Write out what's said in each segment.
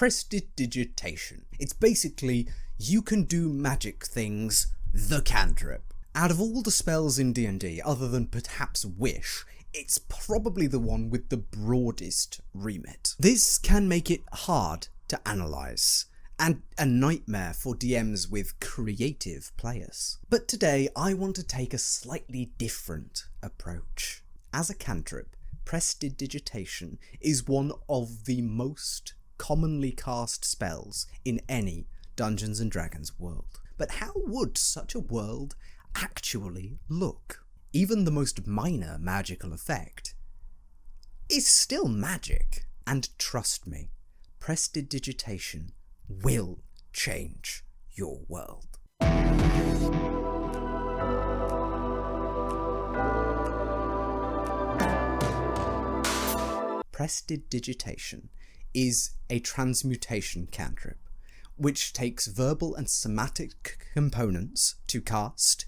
prestidigitation. It's basically, you can do magic things, the cantrip. Out of all the spells in D&D, other than perhaps Wish, it's probably the one with the broadest remit. This can make it hard to analyse, and a nightmare for DMs with creative players. But today I want to take a slightly different approach. As a cantrip, prestidigitation is one of the most commonly cast spells in any Dungeons & Dragons world. But how would such a world actually look? Even the most minor magical effect is still magic. And trust me, prestidigitation will change your world. Prestidigitation is a transmutation cantrip, which takes verbal and somatic components to cast,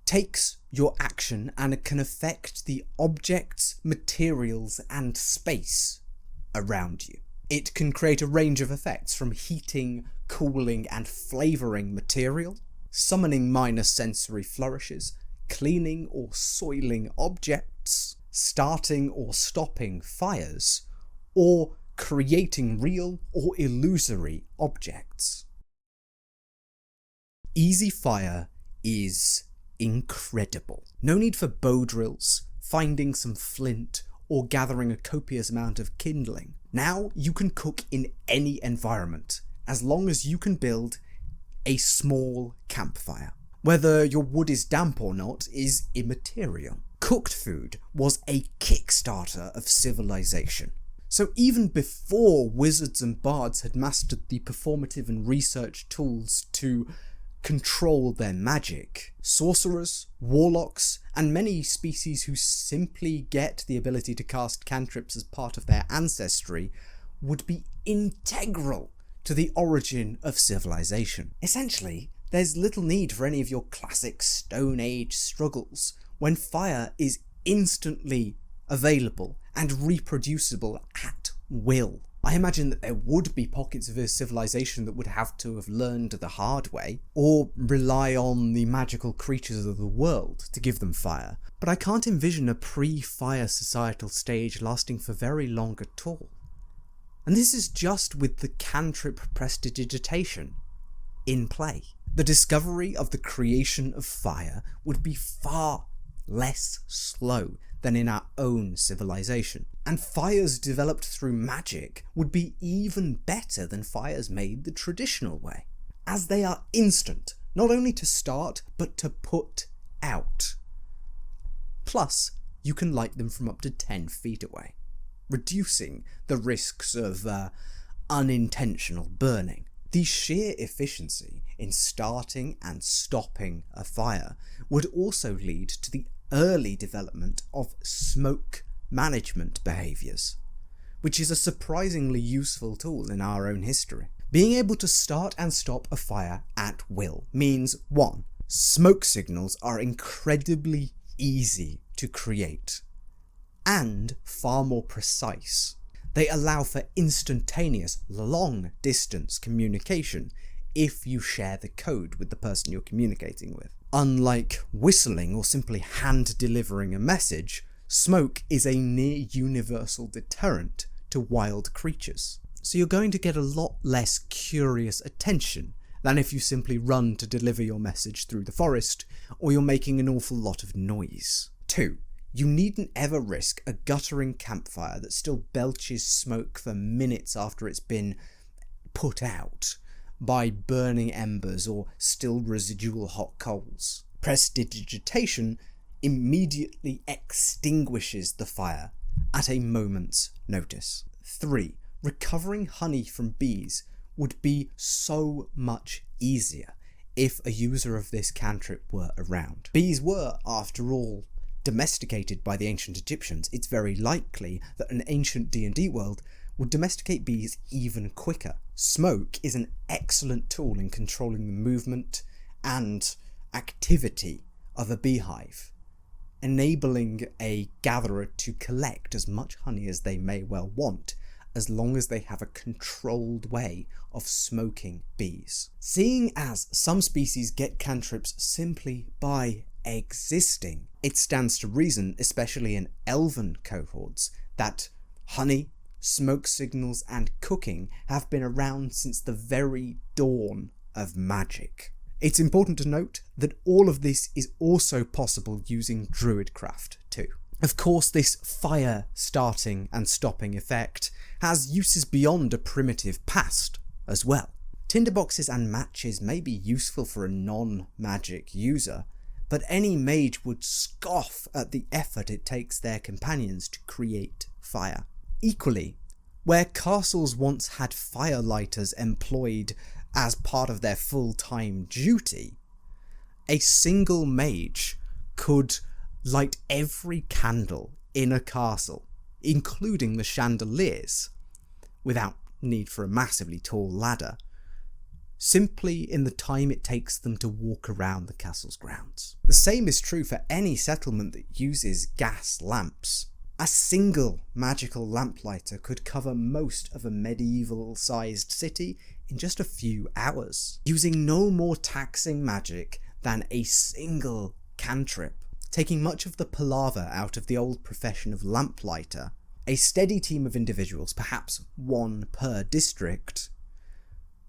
takes your action, and it can affect the objects, materials, and space around you. It can create a range of effects from heating, cooling, and flavouring material, summoning minor sensory flourishes, cleaning or soiling objects, starting or stopping fires, or creating real or illusory objects. Easy fire is incredible. No need for bow drills, finding some flint, or gathering a copious amount of kindling. Now you can cook in any environment, as long as you can build a small campfire. Whether your wood is damp or not is immaterial. Cooked food was a kickstarter of civilization. So even before wizards and bards had mastered the performative and research tools to control their magic, sorcerers, warlocks, and many species who simply get the ability to cast cantrips as part of their ancestry would be integral to the origin of civilization. Essentially, there's little need for any of your classic Stone Age struggles when fire is instantly available and reproducible at will. I imagine that there would be pockets of a civilization that would have to have learned the hard way, or rely on the magical creatures of the world to give them fire, but I can't envision a pre-fire societal stage lasting for very long at all. And this is just with the cantrip prestidigitation in play. The discovery of the creation of fire would be far less slow than in our own civilization, and fires developed through magic would be even better than fires made the traditional way, as they are instant, not only to start but to put out. Plus, you can light them from up to 10 feet away, reducing the risks of unintentional burning. The sheer efficiency in starting and stopping a fire would also lead to the early development of smoke management behaviours, which is a surprisingly useful tool in our own history. Being able to start and stop a fire at will means 1. Smoke signals are incredibly easy to create and far more precise. They allow for instantaneous, long-distance communication if you share the code with the person you're communicating with. Unlike whistling or simply hand-delivering a message, smoke is a near-universal deterrent to wild creatures. So you're going to get a lot less curious attention than if you simply run to deliver your message through the forest, or you're making an awful lot of noise. 2. You needn't ever risk a guttering campfire that still belches smoke for minutes after it's been put out by burning embers or still residual hot coals. Prestidigitation immediately extinguishes the fire at a moment's notice. 3. Recovering honey from bees would be so much easier if a user of this cantrip were around. Bees were, after all, domesticated by the ancient Egyptians. It's very likely that an ancient D&D world would domesticate bees even quicker. Smoke is an excellent tool in controlling the movement and activity of a beehive, enabling a gatherer to collect as much honey as they may well want, as long as they have a controlled way of smoking bees. Seeing as some species get cantrips simply by existing, it stands to reason, especially in elven cohorts, that honey, smoke signals, and cooking have been around since the very dawn of magic. It's important to note that all of this is also possible using druidcraft too. Of course, this fire starting and stopping effect has uses beyond a primitive past as well. Tinderboxes and matches may be useful for a non-magic user, but any mage would scoff at the effort it takes their companions to create fire. Equally, where castles once had firelighters employed as part of their full-time duty, a single mage could light every candle in a castle, including the chandeliers, without need for a massively tall ladder, simply in the time it takes them to walk around the castle's grounds. The same is true for any settlement that uses gas lamps. A single magical lamplighter could cover most of a medieval-sized city in just a few hours, using no more taxing magic than a single cantrip. Taking much of the palaver out of the old profession of lamplighter, a steady team of individuals, perhaps one per district,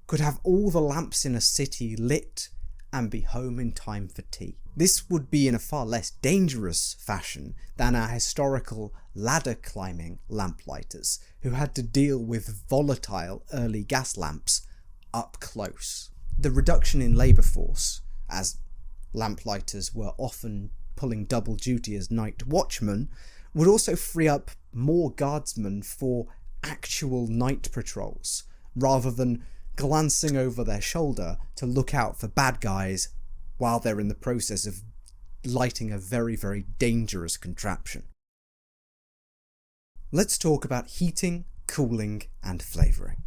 could have all the lamps in a city lit and be home in time for tea. This would be in a far less dangerous fashion than our historical ladder-climbing lamplighters, who had to deal with volatile early gas lamps up close. The reduction in labour force, as lamplighters were often pulling double duty as night watchmen, would also free up more guardsmen for actual night patrols, rather than glancing over their shoulder to look out for bad guys while they're in the process of lighting a very, very dangerous contraption. Let's talk about heating, cooling, and flavouring.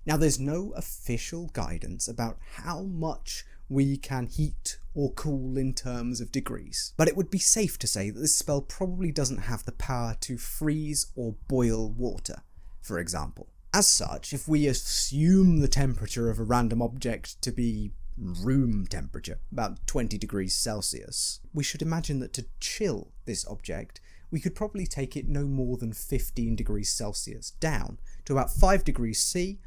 Now, there's no official guidance about how much we can heat or cool in terms of degrees, but it would be safe to say that this spell probably doesn't have the power to freeze or boil water, for example. As such, if we assume the temperature of a random object to be room temperature, about 20 degrees Celsius, we should imagine that to chill this object, we could probably take it no more than 15 degrees Celsius down to about 5 degrees C,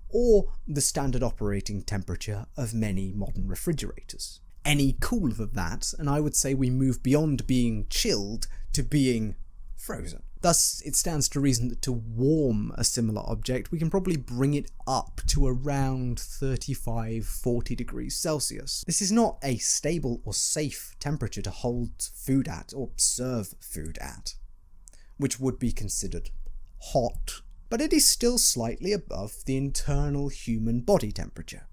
or the standard operating temperature of many modern refrigerators. Any cooler than that, and I would say we move beyond being chilled to being frozen. Thus, it stands to reason that to warm a similar object, we can probably bring it up to around 35-40 degrees Celsius. This is not a stable or safe temperature to hold food at or serve food at, which would be considered hot, but it is still slightly above the internal human body temperature,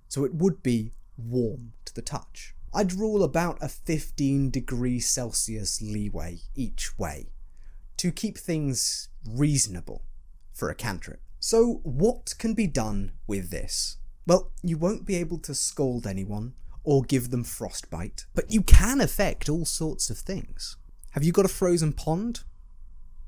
so it would be warm to the touch. I'd rule about a 15 degrees Celsius leeway each way, to keep things reasonable for a cantrip. So what can be done with this? Well, you won't be able to scald anyone or give them frostbite, but you can affect all sorts of things. Have you got a frozen pond?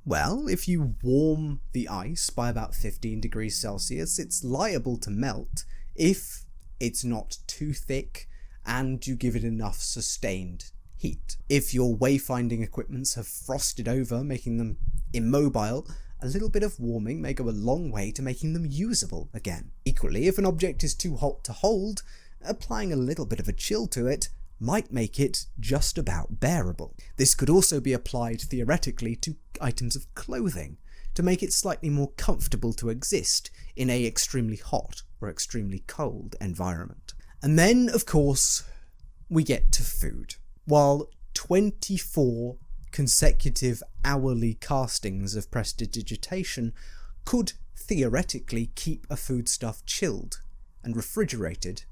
Well, if you warm the ice by about 15 degrees Celsius, it's liable to melt if it's not too thick and you give it enough sustained heat. If your wayfinding equipments have frosted over, making them immobile, a little bit of warming may go a long way to making them usable again. Equally, if an object is too hot to hold, applying a little bit of a chill to it might make it just about bearable. This could also be applied theoretically to items of clothing, to make it slightly more comfortable to exist in an extremely hot or extremely cold environment. And then, of course, we get to food. While 24 consecutive hourly castings of prestidigitation could theoretically keep a foodstuff chilled and refrigerated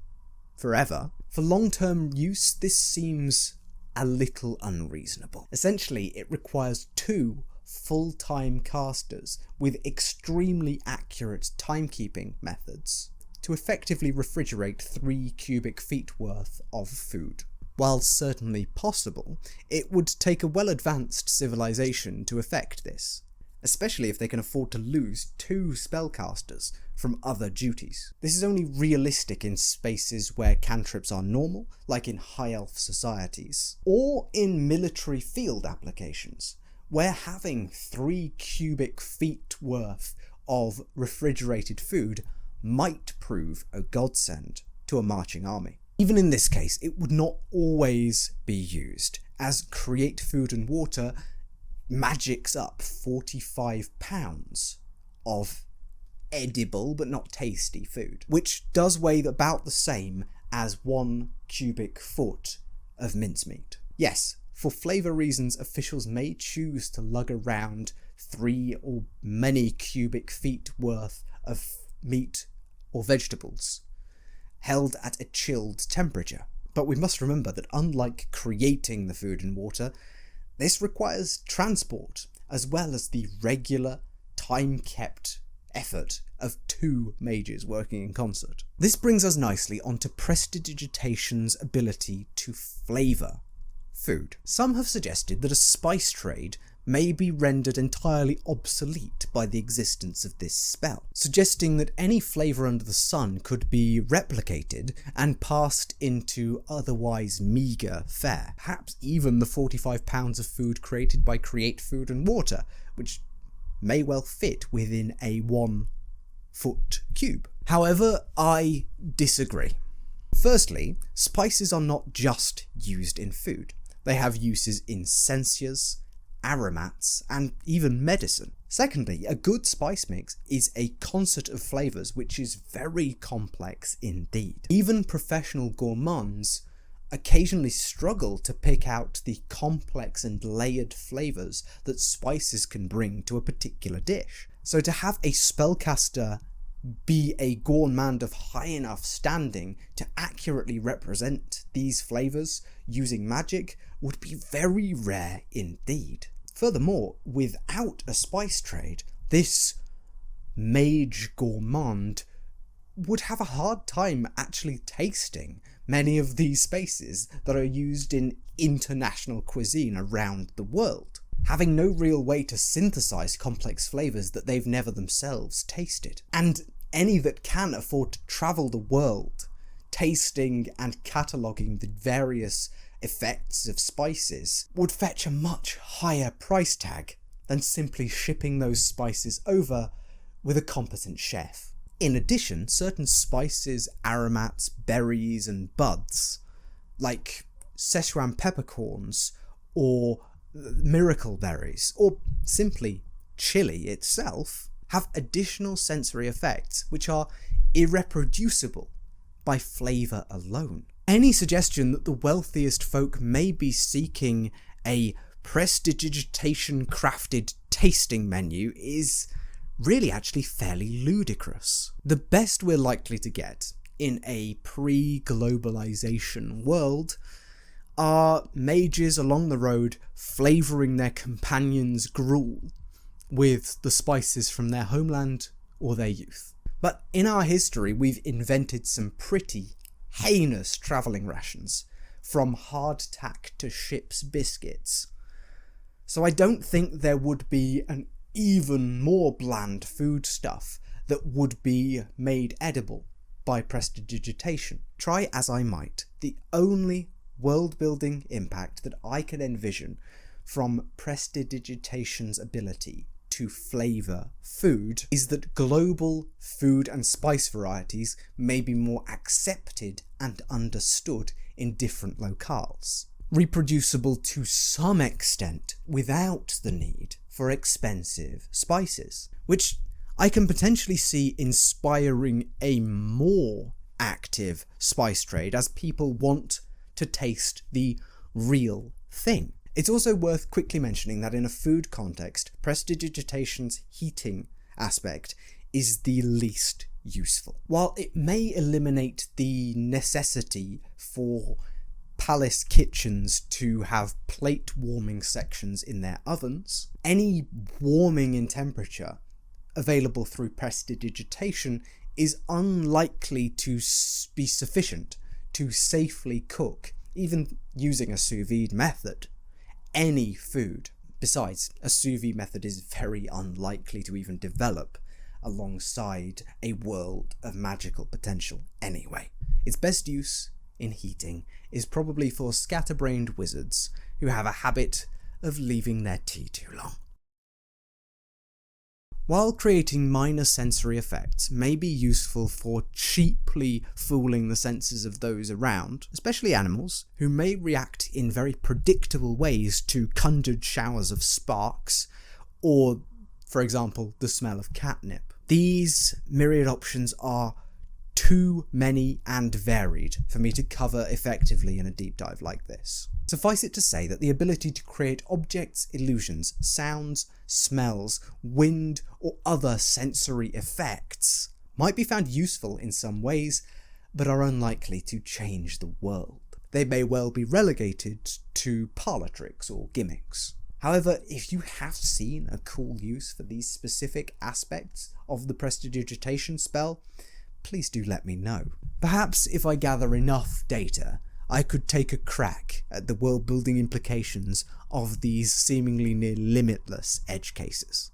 forever, for long-term use this seems a little unreasonable. Essentially, it requires 2 full-time casters with extremely accurate timekeeping methods to effectively refrigerate 3 cubic feet worth of food. While certainly possible, it would take a well-advanced civilization to effect this, especially if they can afford to lose 2 spellcasters from other duties. This is only realistic in spaces where cantrips are normal, like in high elf societies, or in military field applications, where having 3 cubic feet worth of refrigerated food might prove a godsend to a marching army. Even in this case, it would not always be used, as Create Food and Water magics up 45 pounds of edible but not tasty food, which does weigh about the same as 1 cubic foot of mincemeat. Yes, for flavour reasons, officials may choose to lug around 3 or many cubic feet worth of meat or vegetables, held at a chilled temperature. But we must remember that unlike creating the food and water, this requires transport, as well as the regular, time-kept effort of 2 mages working in concert. This brings us nicely onto prestidigitation's ability to flavour food. Some have suggested that a spice trade may be rendered entirely obsolete by the existence of this spell, suggesting that any flavour under the sun could be replicated and passed into otherwise meagre fare. Perhaps even the 45 pounds of food created by Create Food and Water, which may well fit within a 1 foot cube. However, I disagree. Firstly, spices are not just used in food. They have uses in sensias, aromats, and even medicine. Secondly, a good spice mix is a concert of flavours which is very complex indeed. Even professional gourmands occasionally struggle to pick out the complex and layered flavours that spices can bring to a particular dish. So to have a spellcaster be a gourmand of high enough standing to accurately represent these flavours using magic would be very rare indeed. Furthermore, without a spice trade, this mage gourmand would have a hard time actually tasting many of these spices that are used in international cuisine around the world, having no real way to synthesize complex flavours that they've never themselves tasted. And any that can afford to travel the world, tasting and cataloguing the various effects of spices, would fetch a much higher price tag than simply shipping those spices over with a competent chef. In addition, certain spices, aromats, berries and buds, like Szechuan peppercorns or miracle berries, or simply chili itself, have additional sensory effects which are irreproducible by flavour alone. Any suggestion that the wealthiest folk may be seeking a prestidigitation crafted tasting menu is really actually fairly ludicrous. The best we're likely to get in a pre-globalization world are mages along the road flavouring their companions' gruel with the spices from their homeland or their youth. But in our history, we've invented some pretty heinous travelling rations, from hardtack to ship's biscuits. So I don't think there would be an even more bland foodstuff that would be made edible by prestidigitation. Try as I might, the only world-building impact that I can envision from prestidigitation's ability to flavour food is that global food and spice varieties may be more accepted and understood in different locales, reproducible to some extent without the need for expensive spices, which I can potentially see inspiring a more active spice trade as people want to taste the real thing. It's also worth quickly mentioning that in a food context, prestidigitation's heating aspect is the least useful. While it may eliminate the necessity for palace kitchens to have plate warming sections in their ovens, any warming in temperature available through prestidigitation is unlikely to be sufficient to safely cook, even using a sous vide method, any food, Besides, a sous vide method is very unlikely to even develop alongside a world of magical potential anyway. Its best use in heating is probably for scatterbrained wizards who have a habit of leaving their tea too long. While creating minor sensory effects may be useful for cheaply fooling the senses of those around, especially animals, who may react in very predictable ways to conjured showers of sparks, or, for example, the smell of catnip, these myriad options are too many and varied for me to cover effectively in a deep dive like this. Suffice it to say that the ability to create objects, illusions, sounds, smells, wind, or other sensory effects might be found useful in some ways, but are unlikely to change the world. They may well be relegated to parlour tricks or gimmicks. However, if you have seen a cool use for these specific aspects of the prestidigitation spell, please do let me know. Perhaps if I gather enough data, I could take a crack at the world-building implications of these seemingly near limitless edge cases.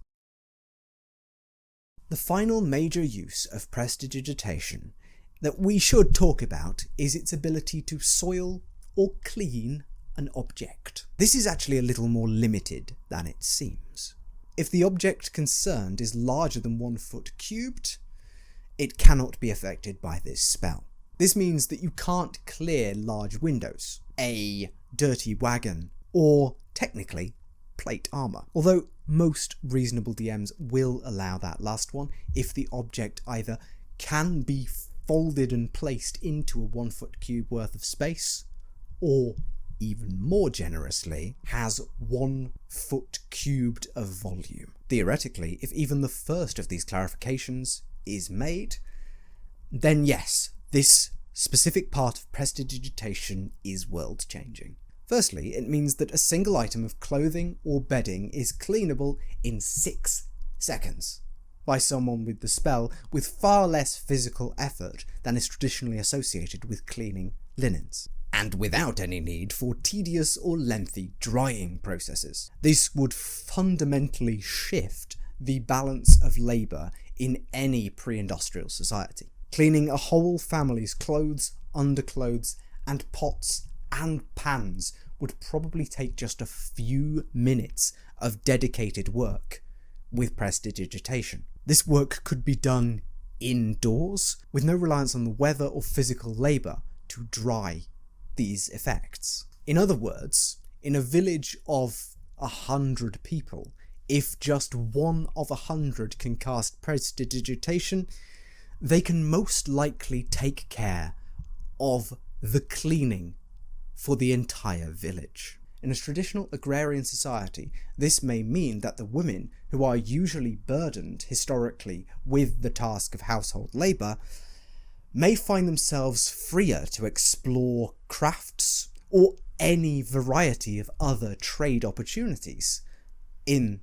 The final major use of prestidigitation that we should talk about is its ability to soil or clean an object. This is actually a little more limited than it seems. If the object concerned is larger than 1 foot cubed, it cannot be affected by this spell. This means that you can't clear large windows, a dirty wagon, or, technically, plate armour. Although most reasonable DMs will allow that last one if the object either can be folded and placed into a 1 foot cube worth of space, or, even more generously, has 1 foot cubed of volume. Theoretically, if even the first of these clarifications is made, then yes, this specific part of prestidigitation is world-changing. Firstly, it means that a single item of clothing or bedding is cleanable in 6 seconds by someone with the spell with far less physical effort than is traditionally associated with cleaning linens, and without any need for tedious or lengthy drying processes. This would fundamentally shift the balance of labour in any pre-industrial society. Cleaning a whole family's clothes, underclothes, and pots and pans would probably take just a few minutes of dedicated work with prestidigitation. This work could be done indoors, with no reliance on the weather or physical labour to dry these effects. In other words, in a village of 100 people, if just 1 of 100 can cast prestidigitation, they can most likely take care of the cleaning for the entire village. In a traditional agrarian society, this may mean that the women, who are usually burdened historically with the task of household labour, may find themselves freer to explore crafts or any variety of other trade opportunities in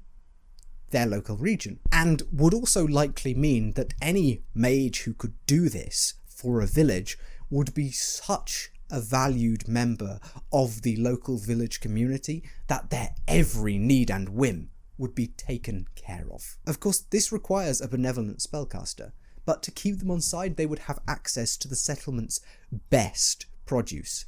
their local region, and would also likely mean that any mage who could do this for a village would be such a valued member of the local village community that their every need and whim would be taken care of. Of course, this requires a benevolent spellcaster, but to keep them on side they would have access to the settlement's best produce,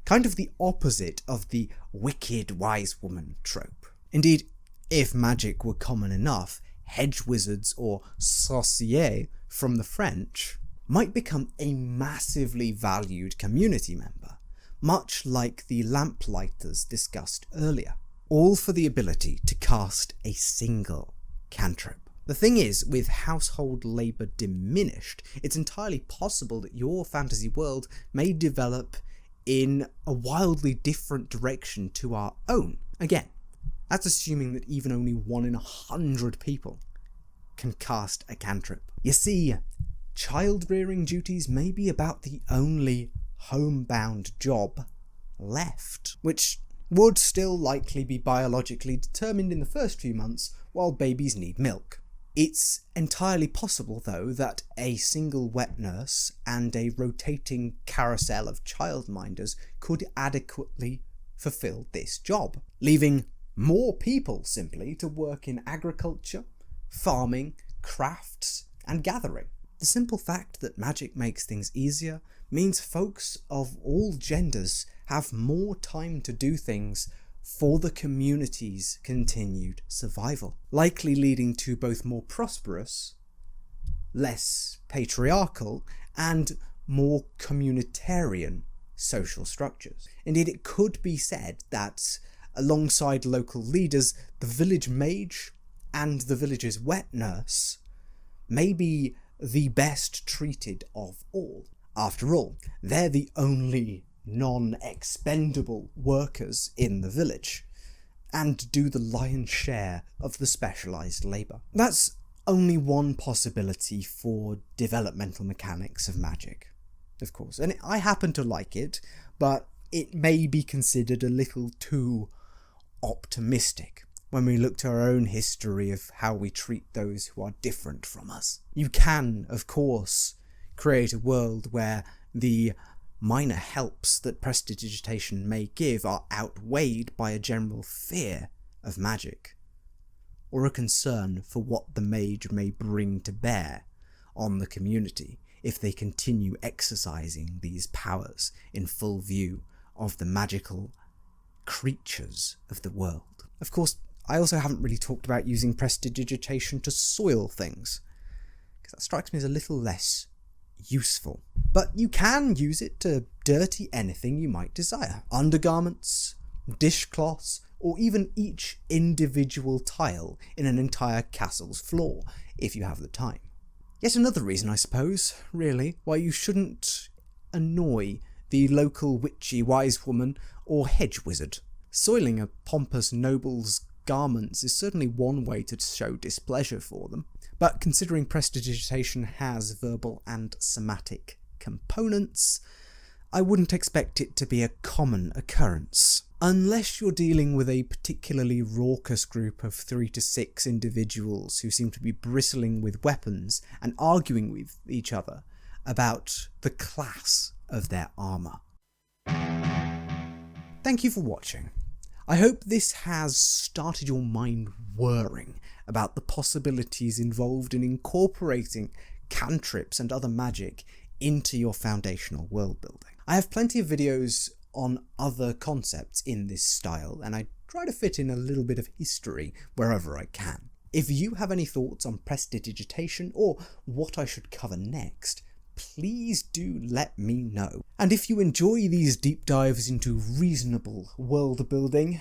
kind of the opposite of the wicked wise woman trope. Indeed, if magic were common enough, hedge wizards, or sorciers from the French, might become a massively valued community member, much like the lamplighters discussed earlier, all for the ability to cast a single cantrip. The thing is, with household labour diminished, it's entirely possible that your fantasy world may develop in a wildly different direction to our own. Again, that's assuming that even only 1 in 100 people can cast a cantrip. You see, child-rearing duties may be about the only homebound job left, which would still likely be biologically determined in the first few months while babies need milk. It's entirely possible, though, that a single wet nurse and a rotating carousel of childminders could adequately fulfill this job, leaving more people simply to work in agriculture, farming, crafts, and gathering. The simple fact that magic makes things easier means folks of all genders have more time to do things for the community's continued survival, likely leading to both more prosperous, less patriarchal, and more communitarian social structures. Indeed, it could be said that alongside local leaders, the village mage and the village's wet nurse may be the best treated of all. After all, they're the only non-expendable workers in the village, and do the lion's share of the specialised labour. That's only one possibility for developmental mechanics of magic, of course, and I happen to like it, but it may be considered a little too optimistic when we look to our own history of how we treat those who are different from us. You can, of course, create a world where the minor helps that prestidigitation may give are outweighed by a general fear of magic, or a concern for what the mage may bring to bear on the community if they continue exercising these powers in full view of the magical creatures of the world. Of course, I also haven't really talked about using prestidigitation to soil things, because that strikes me as a little less useful. But you can use it to dirty anything you might desire. Undergarments, dishcloths, or even each individual tile in an entire castle's floor, if you have the time. Yet another reason, I suppose, really, why you shouldn't annoy the local witchy wise woman or hedge wizard. Soiling a pompous noble's garments is certainly one way to show displeasure for them, but considering prestidigitation has verbal and somatic components, I wouldn't expect it to be a common occurrence. Unless you're dealing with a particularly raucous group of 3 to 6 individuals who seem to be bristling with weapons and arguing with each other about the class of their armour. Thank you for watching. I hope this has started your mind whirring about the possibilities involved in incorporating cantrips and other magic into your foundational world building. I have plenty of videos on other concepts in this style, and I try to fit in a little bit of history wherever I can. If you have any thoughts on prestidigitation or what I should cover next, please do let me know. And if you enjoy these deep dives into reasonable world building,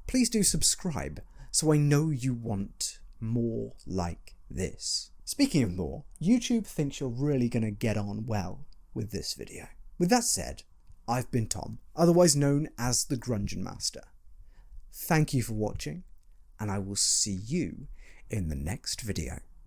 please do subscribe so I know you want more like this. Speaking of more, YouTube thinks you're really going to get on well with this video. With that said, I've been Tom, otherwise known as the Grungeon Master. Thank you for watching, and I will see you in the next video.